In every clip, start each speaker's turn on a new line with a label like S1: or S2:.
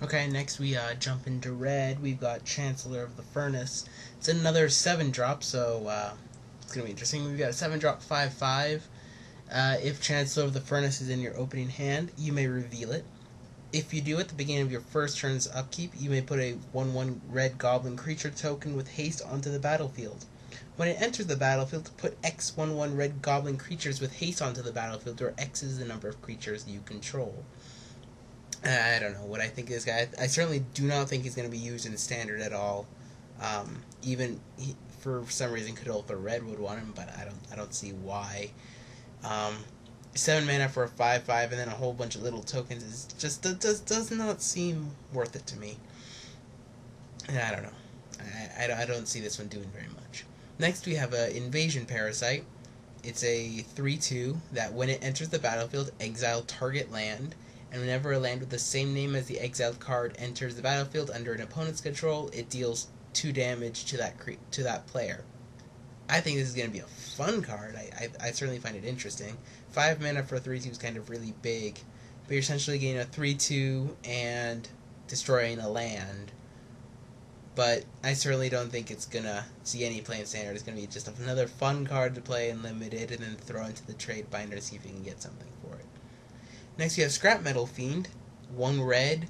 S1: Okay, next we jump into red. We've got Chancellor of the Furnace. It's another 7-drop, so it's going to be interesting. We've got a 7-drop 5/5. If Chancellor of the Furnace is in your opening hand, you may reveal it. If you do at the beginning of your first turn's upkeep, you may put a 1/1 red goblin creature token with haste onto the battlefield. When it enters the battlefield, put X 1/1 red goblin creatures with haste onto the battlefield, where X is the number of creatures you control. I don't know what I think of this guy. I certainly do not think he's going to be used in standard at all. For some reason, Kadolfa Red would want him, but I don't see why. 7 mana for a 5/5 and then a whole bunch of little tokens is just does not seem worth it to me. I don't know. I don't see this one doing very much. Next we have a Invasion Parasite. It's a 3/2 that when it enters the battlefield, exile target land, and whenever a land with the same name as the exiled card enters the battlefield under an opponent's control, it deals 2 damage to that player. I think this is going to be a fun card. I certainly find it interesting. 5 mana for a 3/2 is kind of really big, but you're essentially getting a 3/2 and destroying a land. But I certainly don't think it's going to see any play in standard. It's going to be just another fun card to play in limited and then throw into the trade binder to see if you can get something for it. Next we have Scrap Metal Fiend, 1 red.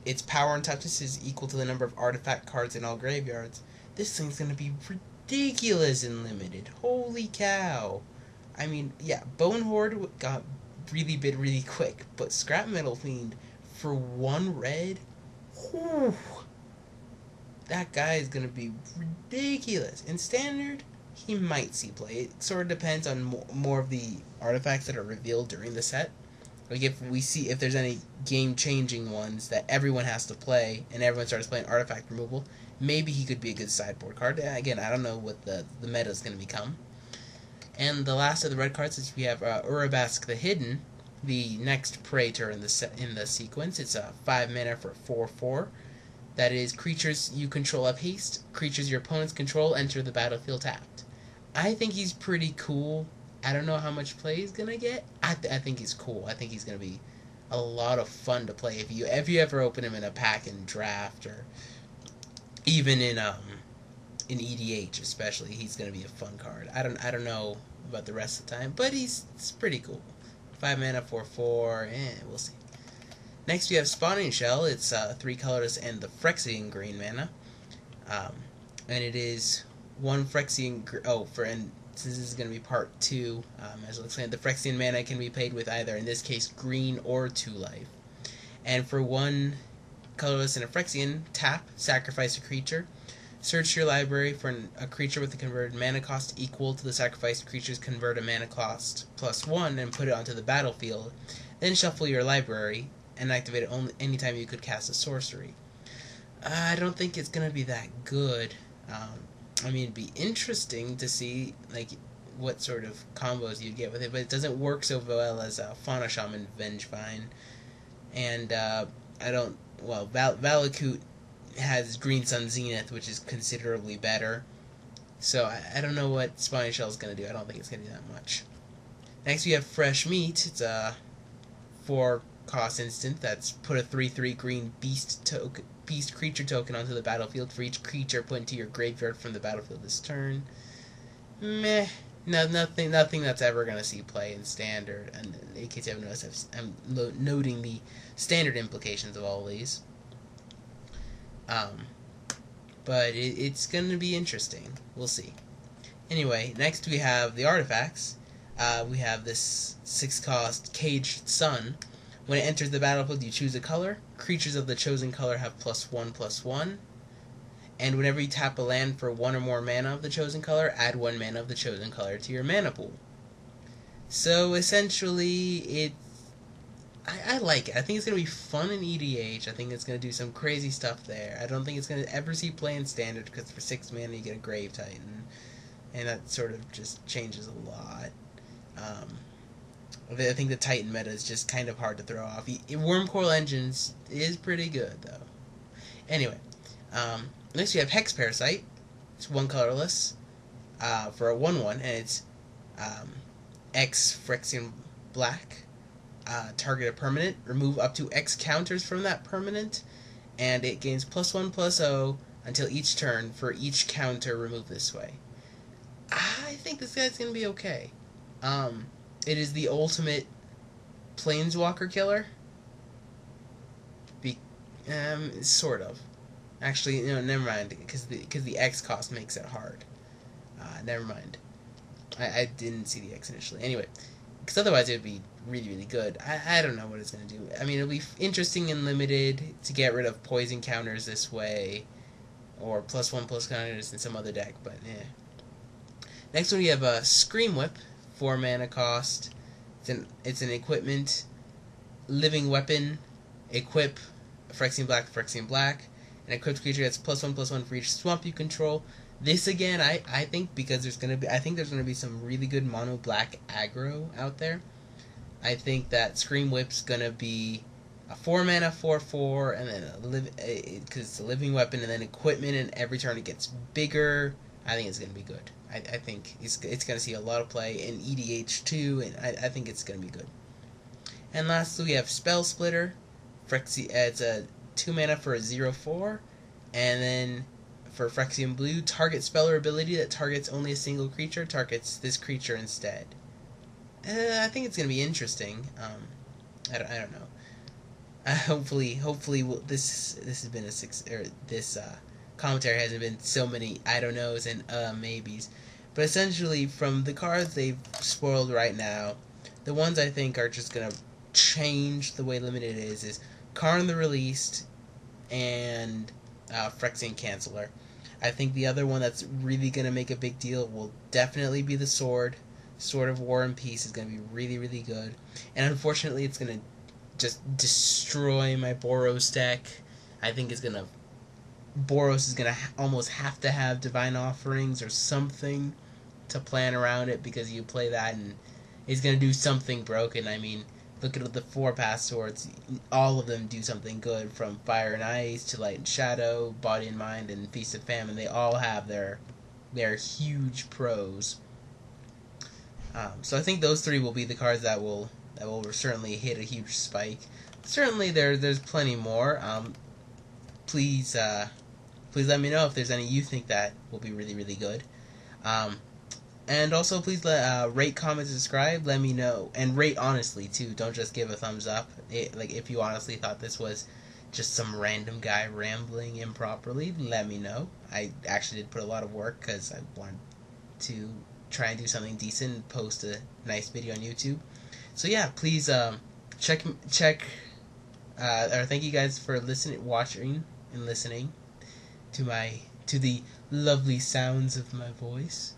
S1: Its power and toughness is equal to the number of artifact cards in all graveyards. This thing's going to be ridiculous in limited. Holy cow. I mean, yeah, Bone Horde got really bid really quick, but Scrap Metal Fiend for 1 red? Whew, that guy is going to be ridiculous. In standard, he might see play. It sort of depends on more of the artifacts that are revealed during the set. Like if there's any game-changing ones that everyone has to play and everyone starts playing artifact removal, maybe he could be a good sideboard card. Again, I don't know what the meta is going to become. And the last of the red cards is we have Urabask the Hidden, the next Praetor in the sequence. It's a 5 mana for 4/4. That is, creatures you control have haste. Creatures your opponents control enter the battlefield tapped. I think he's pretty cool. I don't know how much play he's gonna get. I think he's cool. I think he's gonna be a lot of fun to play if you ever open him in a pack and draft, or even in EDH especially. He's gonna be a fun card. I don't know about the rest of the time, but it's pretty cool. 5 mana 4/4, we'll see. Next we have Spawning Shell. It's 3 colorless and the Phyrexian green mana, and it is 1 Phyrexian. Since this is going to be part 2, as I'll explain, the Phyrexian mana can be played with either, in this case, green or 2 life. And for 1 colorless and a Phyrexian, tap, sacrifice a creature. Search your library for a creature with a converted mana cost equal to the sacrificed creature's converted mana cost +1 and put it onto the battlefield. Then shuffle your library and activate it only anytime you could cast a sorcery. I don't think it's going to be that good. I mean, it'd be interesting to see what sort of combos you'd get with it, but it doesn't work so well as Fauna Shaman Vengevine. And Valakut has Green Sun Zenith, which is considerably better. So I don't know what Spawning Shell is going to do. I don't think it's going to do that much. Next we have Fresh Meat. It's a 4-cost instant that's put a 3/3 green beast creature token onto the battlefield for each creature put into your graveyard from the battlefield this turn. Meh. No, nothing that's ever going to see play in standard. And in case you haven't noticed, I'm noting the standard implications of all these. But it's going to be interesting. We'll see. Anyway, next we have the artifacts. We have this 6-cost Caged Sun. When it enters the battlefield, you choose a color. Creatures of the chosen color have +1/+1. And whenever you tap a land for 1 or more mana of the chosen color, add 1 mana of the chosen color to your mana pool. So essentially, I like it. I think it's going to be fun in EDH. I think it's going to do some crazy stuff there. I don't think it's going to ever see play in standard, because for 6 mana you get a Grave Titan. And that sort of just changes a lot. I think the Titan meta is just kind of hard to throw off. Wormcoil Engines is pretty good, though. Anyway, next we have Hex Parasite. It's 1 colorless for a 1/1, and it's X Phyrexian Black. target a permanent, remove up to X counters from that permanent, and it gains +1/+0 until each turn for each counter removed this way. I think this guy's gonna be okay. It is the ultimate Planeswalker killer. Sort of. Actually, no, never mind, because the X cost makes it hard. Never mind. I didn't see the X initially. Anyway, because otherwise it would be really, really good. I don't know what it's going to do. I mean, it'll be interesting and limited to get rid of poison counters this way, or +1/+ counters in some other deck, but yeah. Next one we have a Scream Whip, 4 mana cost. It's an equipment, living weapon, equip, Phyrexian black, an equipped creature gets +1/+1 for each swamp you control. This again, I think because there's gonna be some really good mono black aggro out there. I think that Scream Whip's gonna be a 4 mana 4/4, and then because it's a living weapon, and then equipment, and every turn it gets bigger. I think it's gonna be good. I think it's gonna see a lot of play in EDH too, and I think it's gonna be good. And lastly, we have Spell Splitter. Phyrexia, it's a 2 mana for a 0/4, and then for Phyrexian blue, target spell or ability that targets only a single creature targets this creature instead. I think it's gonna be interesting. I don't know. Hopefully, this has been this commentary hasn't been so many I don't knows and maybes. But essentially, from the cards they've spoiled right now, the ones I think are just gonna change the way limited is Karn the Released and Phyrexian Chancellor. I think the other one that's really going to make a big deal will definitely be the Sword. Sword of War and Peace is going to be really, really good. And unfortunately, it's going to just destroy my Boros deck. I think Boros is going to almost have to have Divine Offerings or something to plan around it, because you play that and it's going to do something broken. I mean, look at the 4-pass swords. All of them do something good, from Fire and Ice to Light and Shadow, Body and Mind, and Feast of Famine. They all have their huge pros. So I think those 3 will be the cards that will certainly hit a huge spike. Certainly there's plenty more. Please let me know if there's any you think that will be really, really good. And also, please rate, comment, subscribe. Let me know, and rate honestly too. Don't just give a thumbs up. If you honestly thought this was just some random guy rambling improperly, let me know. I actually did put a lot of work because I wanted to try and do something decent and post a nice video on YouTube. So yeah, please check. Or thank you guys for watching, and listening to the lovely sounds of my voice.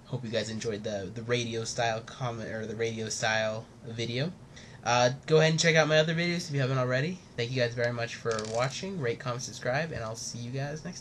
S1: Hope you guys enjoyed the radio style comment, or the radio style video. Go ahead and check out my other videos if you haven't already. Thank you guys very much for watching. Rate, comment, subscribe, and I'll see you guys next time.